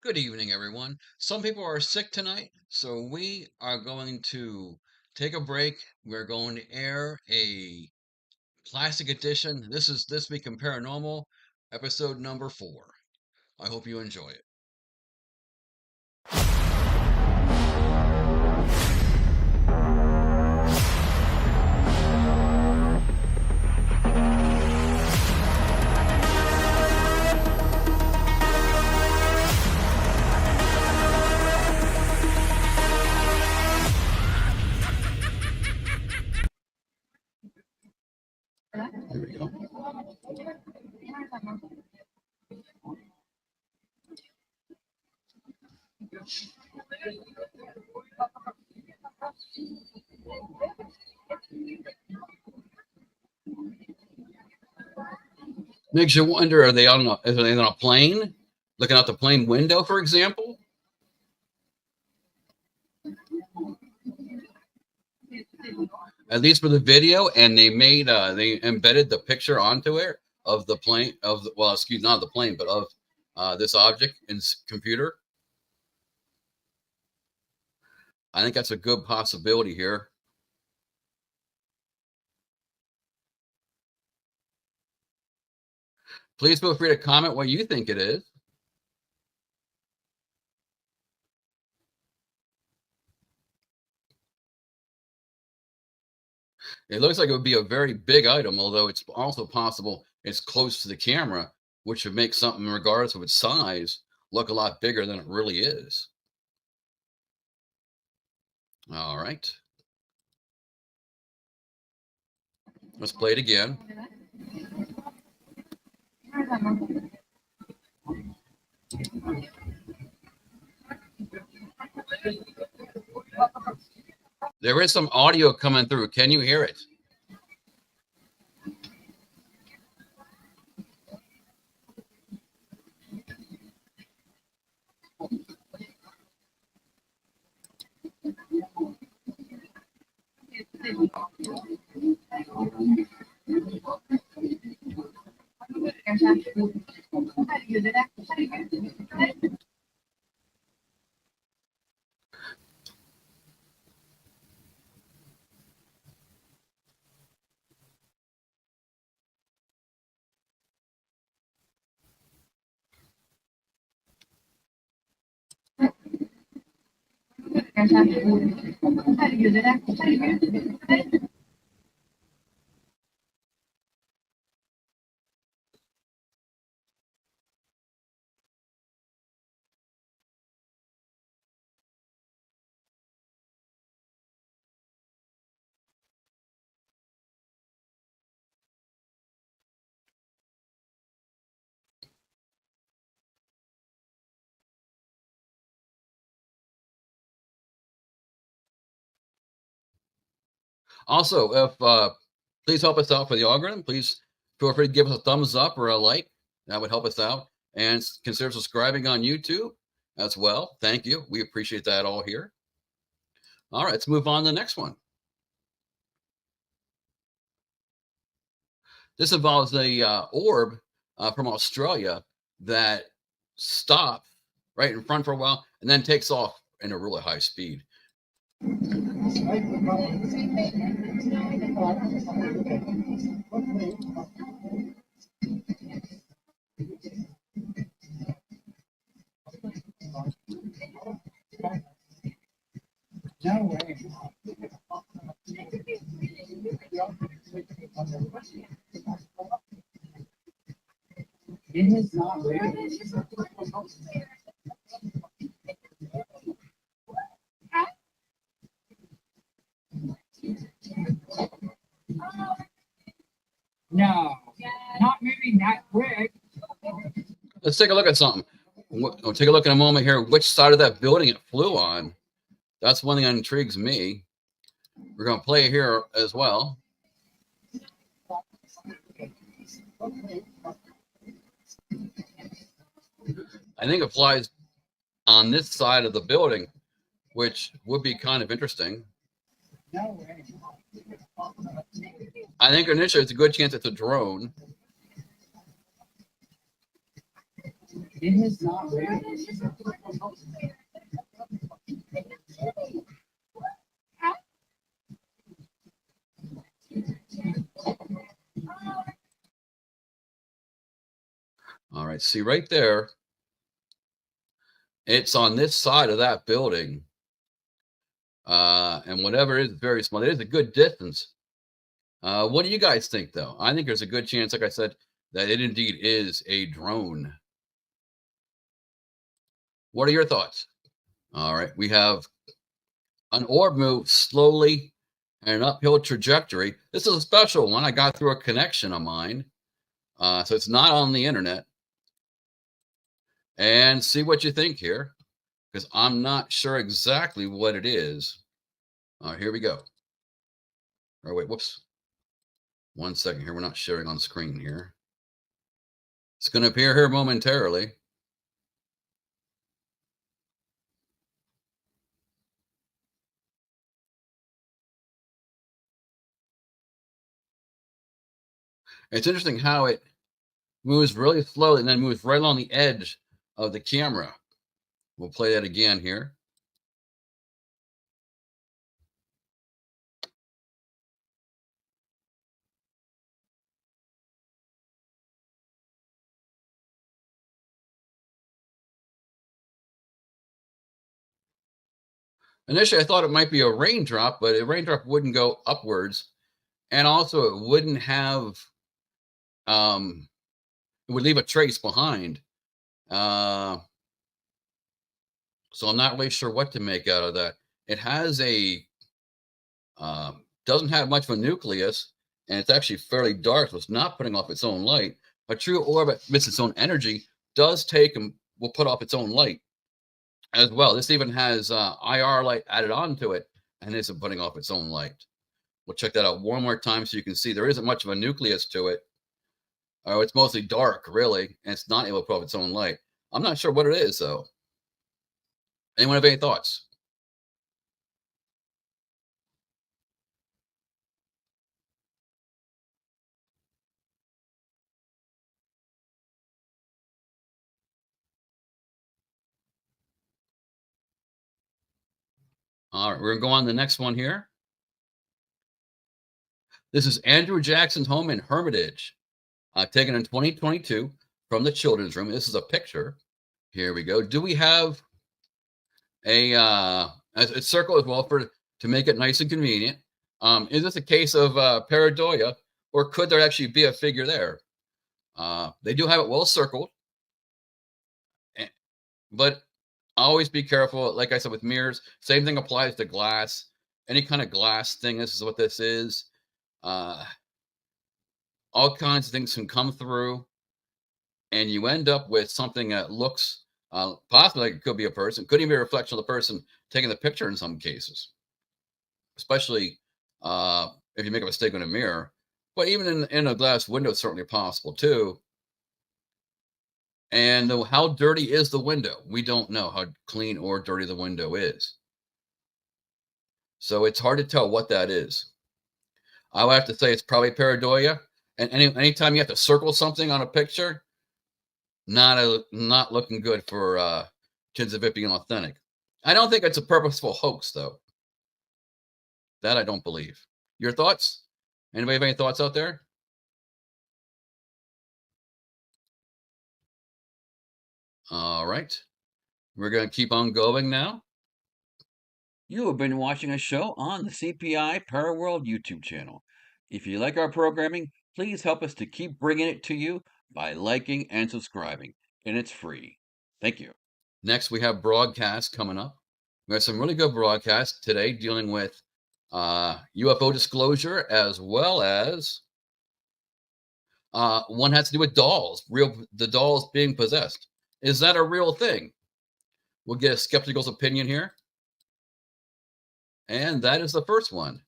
Good evening, everyone. Some people are sick tonight, so we are going to take a break. We're going to air a classic edition. This is This Week in Paranormal, episode number 4. I hope you enjoy it. Here we go. Makes you wonder, are they on a plane? Looking out the plane window, for example? At least for the video, and they embedded the picture onto it of the plane not the plane, but of this object in computer. I think that's a good possibility here. Please feel free to comment what you think it is. It looks like it would be a very big item, although it's also possible it's close to the camera, which would make something, regardless of its size, look a lot bigger than it really is. All right. Let's play it again. There is some audio coming through. Can you hear it? Also, if please help us out for the algorithm. Please feel free to give us a thumbs up or a like. That would help us out. And consider subscribing on YouTube as well. Thank you. We appreciate that all here. All right, let's move on to the next one. This involves a orb from Australia that stops right in front for a while and then takes off in a really high speed. No way. It is not real. No, not moving that quick. Let's take a look at something. We'll take a look in a moment here. Which side of that building it flew on? That's one thing that intrigues me. We're going to play it here as well. I think it flies on this side of the building, which would be kind of interesting. I think initially it's a good chance it's a drone. It is not real. All right, see right there. It's on this side of that building. And whatever it is very small. It is a good distance. What do you guys think, though? I think there's a good chance, like I said, that it indeed is a drone. What are your thoughts? All right, we have an orb move slowly and an uphill trajectory. This is a special one. I got through a connection of mine. So it's not on the internet. And see what you think here, because I'm not sure exactly what it is. Here we go. Oh, wait, whoops. 1 second here. We're not sharing on screen here. It's going to appear here momentarily. It's interesting how it moves really slowly and then moves right along the edge of the camera. We'll play that again here. Initially, I thought it might be a raindrop, but a raindrop wouldn't go upwards. And also, it wouldn't have, it would leave a trace behind. So I'm not really sure what to make out of that. It has a, doesn't have much of a nucleus, and it's actually fairly dark, so it's not putting off its own light. A true orb that emits its own energy does take and will put off its own light as well. This even has IR light added onto it, and isn't putting off its own light. We'll check that out one more time so you can see there isn't much of a nucleus to it. It's mostly dark, really, and it's not able to put off its own light. I'm not sure what it is, though. Anyone have any thoughts? All right, we're going to go on to the next one here. This is Andrew Jackson's home in Hermitage, taken in 2022 from the children's room. This is a picture. Here we go. Do we have a circle as well to make it nice and convenient? Is this a case of pareidolia, or could there actually be a figure there? They do have it well circled, but always be careful. Like I said, with mirrors, same thing applies to glass. Any kind of glass thing, this is what this is. All kinds of things can come through, and you end up with something that looks possibly like it could be a person, could even be a reflection of the person taking the picture in some cases, especially if you make a mistake in a mirror. But even in a glass window, it's certainly possible too. And how dirty is the window? We don't know how clean or dirty the window is. So it's hard to tell what that is. I would have to say it's probably pareidolia. And anytime you have to circle something on a picture, not looking good for chances of it being authentic. I don't think it's a purposeful hoax, though. That I don't believe. Your thoughts? Anybody have any thoughts out there? All right. We're going to keep on going now. You have been watching a show on the CPI-ParaWorld YouTube channel. If you like our programming, please help us to keep bringing it to you by liking and subscribing, and it's free. Thank you. Next, we have broadcasts coming up. We have some really good broadcasts today dealing with UFO disclosure, as well as one has to do with dolls, the dolls being possessed. Is that a real thing? We'll get a skeptical's opinion here. And that is the first one.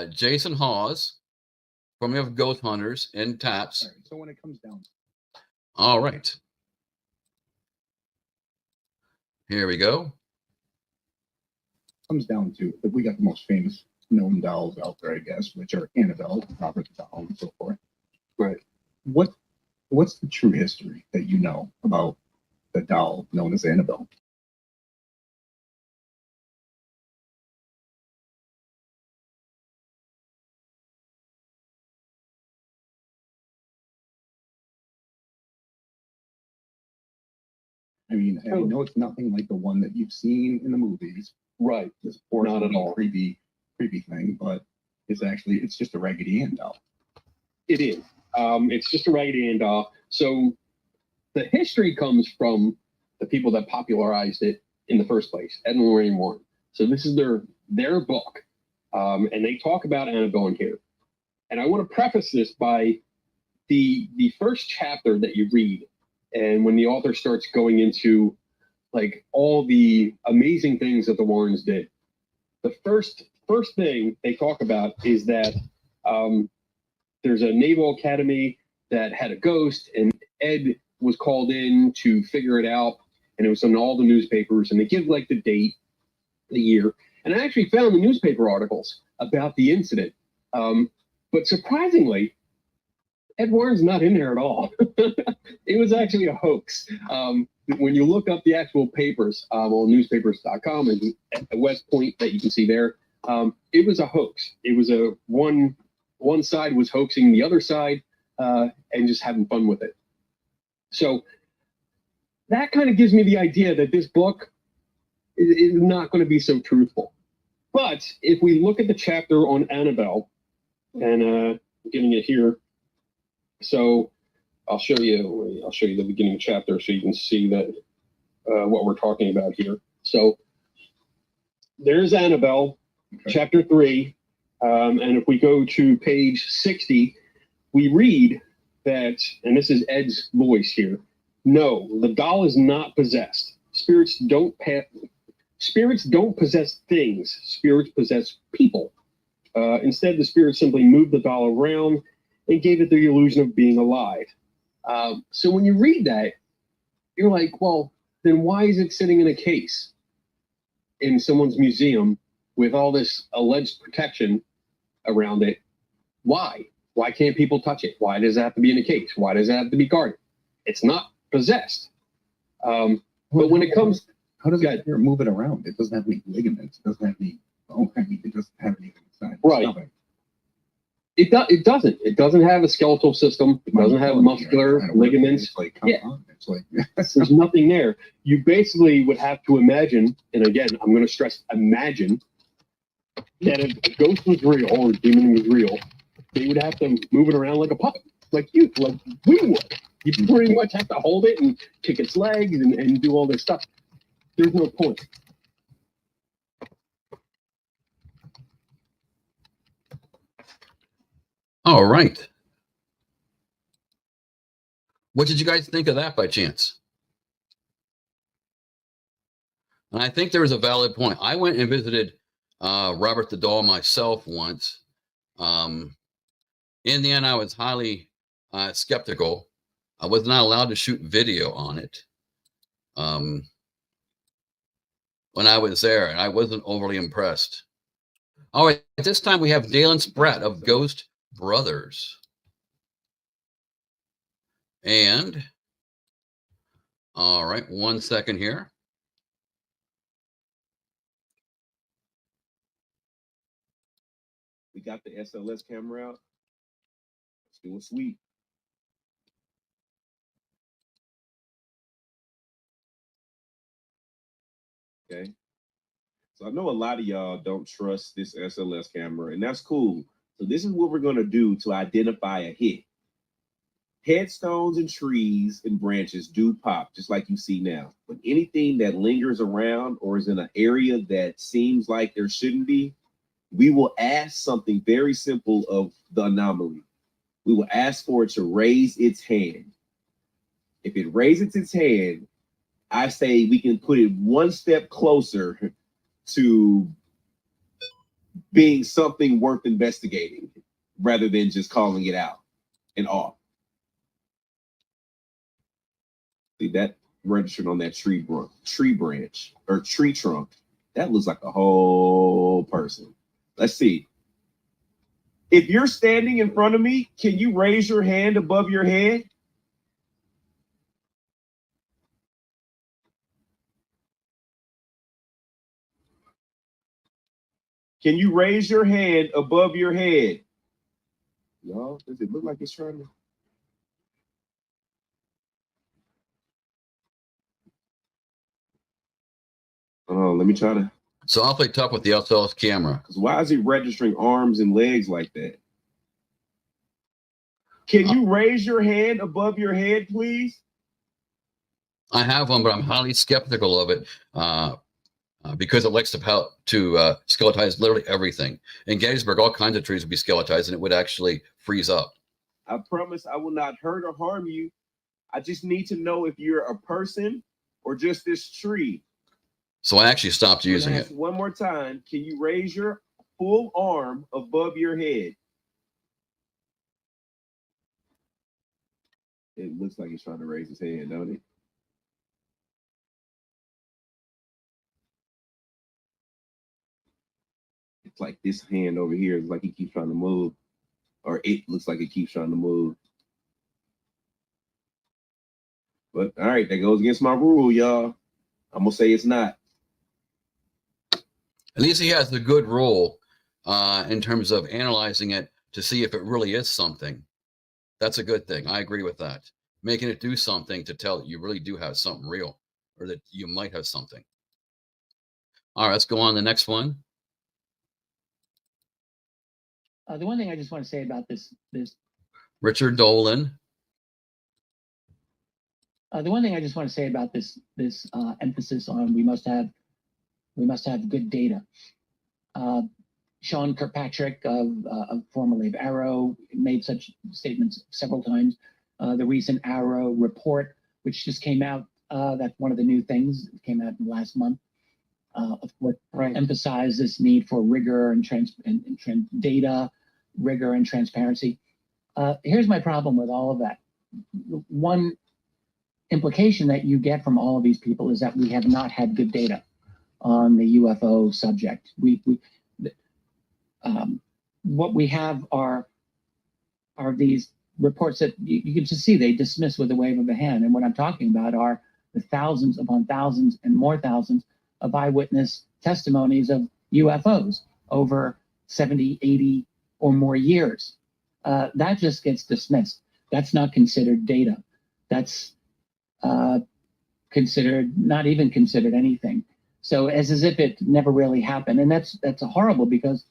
Jason Hawes, formerly of Ghost Hunters and Taps. Right, so when it comes down. All right. Here we go. Comes down to that we got the most famous known dolls out there, I guess, which are Annabelle, Robert the Doll, and so forth. Right. What's the true history that you know about the doll known as Annabelle. I mean, I know it's nothing like the one that you've seen in the movies. Right. This Not at all. creepy thing, but it's just a Raggedy Ann doll. It is. It's just a Raggedy Ann doll. So the history comes from the people that popularized it in the first place, Ed and Lorraine Warren. So this is their book, and they talk about Annabelle in here. And I want to preface this by the first chapter that you read, and when the author starts going into like all the amazing things that the Warrens did. The first thing they talk about is that there's a naval academy that had a ghost, and Ed was called in to figure it out, and it was in all the newspapers, and they give like the date, the year, and I actually found the newspaper articles about the incident. But surprisingly, Ed Warren's not in there at all. It was actually a hoax. When you look up the actual papers on newspapers.com and at West Point that you can see there, it was a hoax. It was one side was hoaxing the other side and just having fun with it. So that kind of gives me the idea that this book is not going to be so truthful. But if we look at the chapter on Annabelle, and getting it here, so I'll show you the beginning of the chapter so you can see that what we're talking about here. So there's Annabelle, okay. Chapter 3, and if we go to page 60, we read that, and this is Ed's voice here. No, the doll is not possessed. Spirits don't possess things. Spirits possess people. Instead, the spirit simply moved the doll around and gave it the illusion of being alive. So when you read that, you're like, well, then why is it sitting in a case in someone's museum with all this alleged protection around it? Why? Why can't people touch it? Why does it have to be in a case? Why does it have to be guarded? It's not possessed. But when it comes... How does it move it around? It doesn't have any ligaments. It doesn't have any... it doesn't have anything inside. Right. It doesn't. It doesn't have a skeletal system. It doesn't have muscular ligaments. It's like, come on. It's like... There's nothing there. You basically would have to imagine, and again, I'm going to stress imagine, that if a ghost was real or a demon was real, they would have to move it around like a puppet, like we would. You pretty much have to hold it and kick its legs and do all this stuff. There's no point. All right. What did you guys think of that by chance? And I think there was a valid point. I went and visited Robert the Doll myself once. In the end, I was highly skeptical. I was not allowed to shoot video on it when I was there, and I wasn't overly impressed. All right, at this time we have Dalen Spratt of Ghost Brothers. And, all right, 1 second here. We got the SLS camera out. Let's do a sweep. Okay. So I know a lot of y'all don't trust this SLS camera, and that's cool. So this is what we're going to do to identify a hit. Headstones and trees and branches do pop, just like you see now. But anything that lingers around or is in an area that seems like there shouldn't be, we will ask something very simple of the anomaly. We will ask for it to raise its hand. If it raises its hand, I say we can put it one step closer to being something worth investigating rather than just calling it out and off. See that registered on that tree branch or tree trunk. That looks like a whole person. Let's see. If you're standing in front of me, can you raise your hand above your head? Can you raise your hand above your head? Y'all, does it look like it's trying to? Oh, let me try to. So I'll play tough with the SLS camera. Because why is it registering arms and legs like that? Can you raise your hand above your head, please? I have one, but I'm highly skeptical of it because it likes to skeletize literally everything. In Gettysburg, all kinds of trees would be skeletized, and it would actually freeze up. I promise I will not hurt or harm you. I just need to know if you're a person or just this tree. So I actually stopped using it. One more time. Can you raise your full arm above your head? It looks like he's trying to raise his hand, don't it? It's like this hand over here is like he keeps trying to move, or it looks like it keeps trying to move. But all right, that goes against my rule, y'all. I'm gonna say it's not. At least he has the good rule in terms of analyzing it to see if it really is something. That's a good thing. I agree with that. Making it do something to tell that you really do have something real, or that you might have something. All right, let's go on to the next one. The one thing I just want to say about this Richard Dolan. The one thing I just want to say about this emphasis on we must have good data. Sean Kirkpatrick, formerly of Arrow, made such statements several times. The recent Arrow report, which just came out, that's one of the new things that came out last month, of course, emphasized this need for rigor and data, rigor and transparency. Here's my problem with all of that. One implication that you get from all of these people is that we have not had good data on the UFO subject. What we have are these reports that you can just see they dismiss with a wave of a hand. And what I'm talking about are the thousands upon thousands and more thousands of eyewitness testimonies of UFOs over 70, 80 or more years. That just gets dismissed. That's not considered data. That's not even considered anything. So as if it never really happened. And that's horrible, because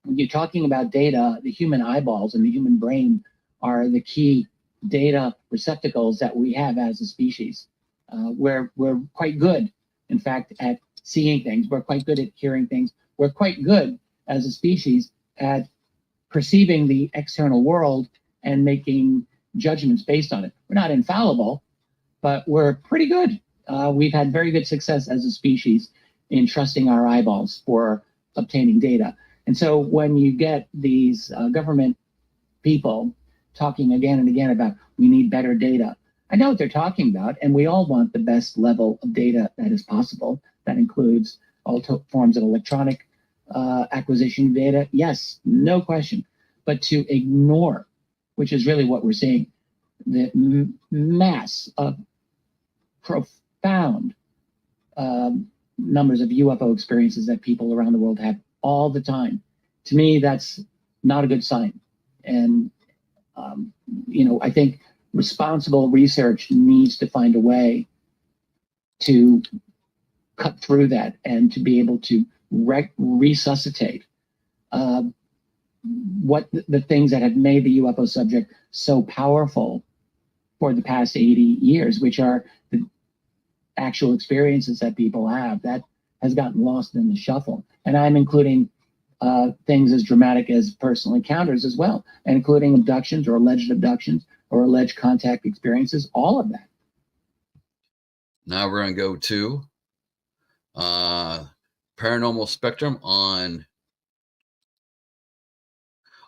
when you're talking about data, the human eyeballs and the human brain are the key data receptacles that we have as a species. We're quite good, in fact, at seeing things. We're quite good at hearing things. We're quite good as a species at perceiving the external world and making judgments based on it. We're not infallible, but we're pretty good. We've had very good success as a species in trusting our eyeballs for obtaining data. And so when you get these government people talking again and again about we need better data, I know what they're talking about, and we all want the best level of data that is possible. That includes all forms of electronic acquisition data. Yes, no question. But to ignore, which is really what we're seeing, the mass of profound numbers of UFO experiences that people around the world have all the time. To me, that's not a good sign. And, I think responsible research needs to find a way to cut through that and to be able to resuscitate what the things that have made the UFO subject so powerful for the past 80 years, which are the actual experiences that people have. That has gotten lost in the shuffle. And I'm including things as dramatic as personal encounters as well, and including abductions or alleged contact experiences, all of that. Now we're going to go to Paranormal Spectrum on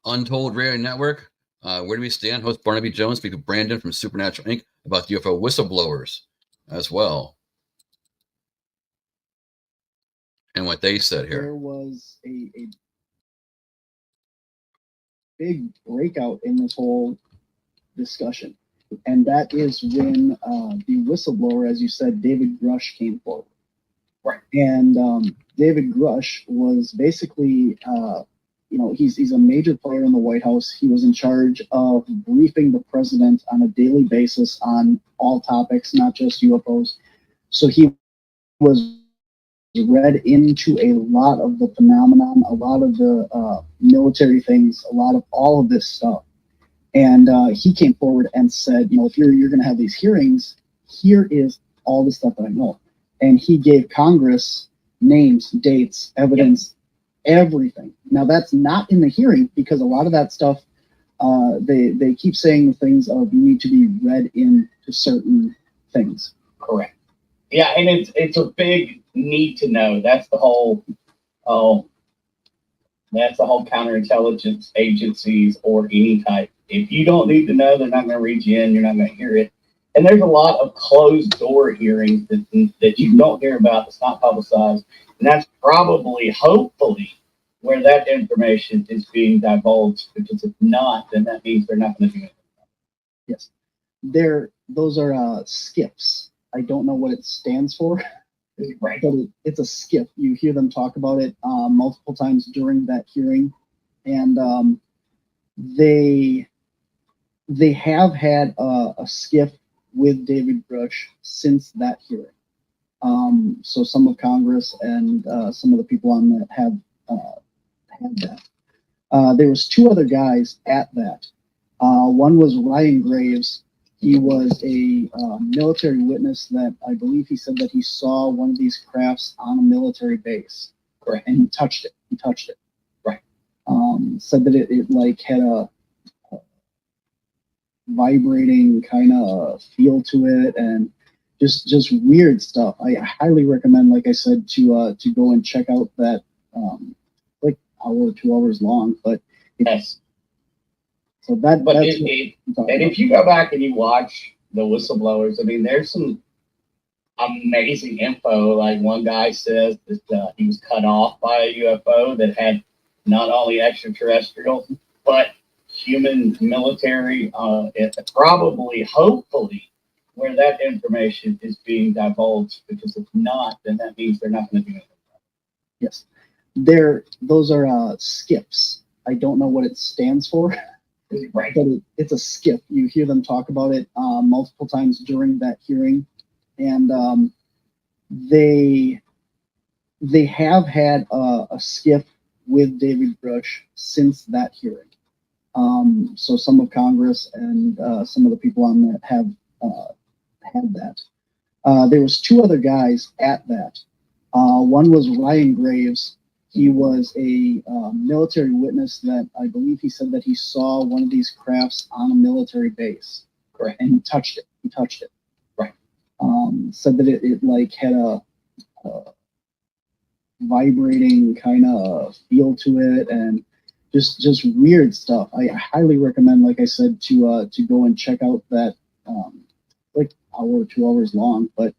Untold Radio Network. Where do we stand? Host Barnaby Jones speak with Brandon from Supernatural Inc. about the UFO whistleblowers as well, and what they said here. There was a big breakout in this whole discussion, and that is when the whistleblower, as you said, David Grush, came forward. Right. And David Grush was basically, he's a major player in the White House. He was in charge of briefing the president on a daily basis on all topics, not just UFOs. So he was read into a lot of the phenomenon, a lot of the military things, a lot of all of this stuff. And he came forward and said, if you're going to have these hearings, here is all the stuff that I know. And he gave Congress names, dates, evidence, everything. Now that's not in the hearing because a lot of that stuff, they keep saying things of you need to be read into certain things. Correct. Yeah, and it's a big need to know. That's the whole counterintelligence agencies or any type. If you don't need to know, they're not going to read you in. You're not going to hear it. And there's a lot of closed door hearings that you don't hear about. That's not publicized, and that's probably, hopefully, where that information is being divulged. Because if not, then that means they're not going to do it. Yes, those are skips. I don't know what it stands for. Right. But it's a skip. You hear them talk about it multiple times during that hearing, and they have had a skip with David Grush since that hearing. So some of Congress and some of the people on that have had that. There was two other guys at that. One was Ryan Graves. He was a military witness that I believe he said that he saw one of these crafts on a military base. Correct. And he touched it. Right. Said that it like had a vibrating kind of feel to it and just weird stuff. I highly recommend, like I said, to go and check out that like hour or 2 hours long. But yes. So that's and if you go back and you watch the whistleblowers, I mean, there's some amazing info. Like one guy says that he was cut off by a UFO that had not only extraterrestrial but human military. Probably, hopefully, where that information is being divulged. Because if not, then that means they're not going to do anything. Yes, those are skips. I don't know what it stands for. Right. But it's a skip. You hear them talk about it multiple times during that hearing, and they have had a skip with David Grush since that hearing. So some of Congress and some of the people on that have had that. There was two other guys at that. One was Ryan Graves. He was a military witness that I believe he said that he saw one of these crafts on a military base. Correct. And he touched it. Right. Said that it like had a vibrating kind of feel to it and just weird stuff. I highly recommend, like I said, to go and check out that like hour or 2 hours long. But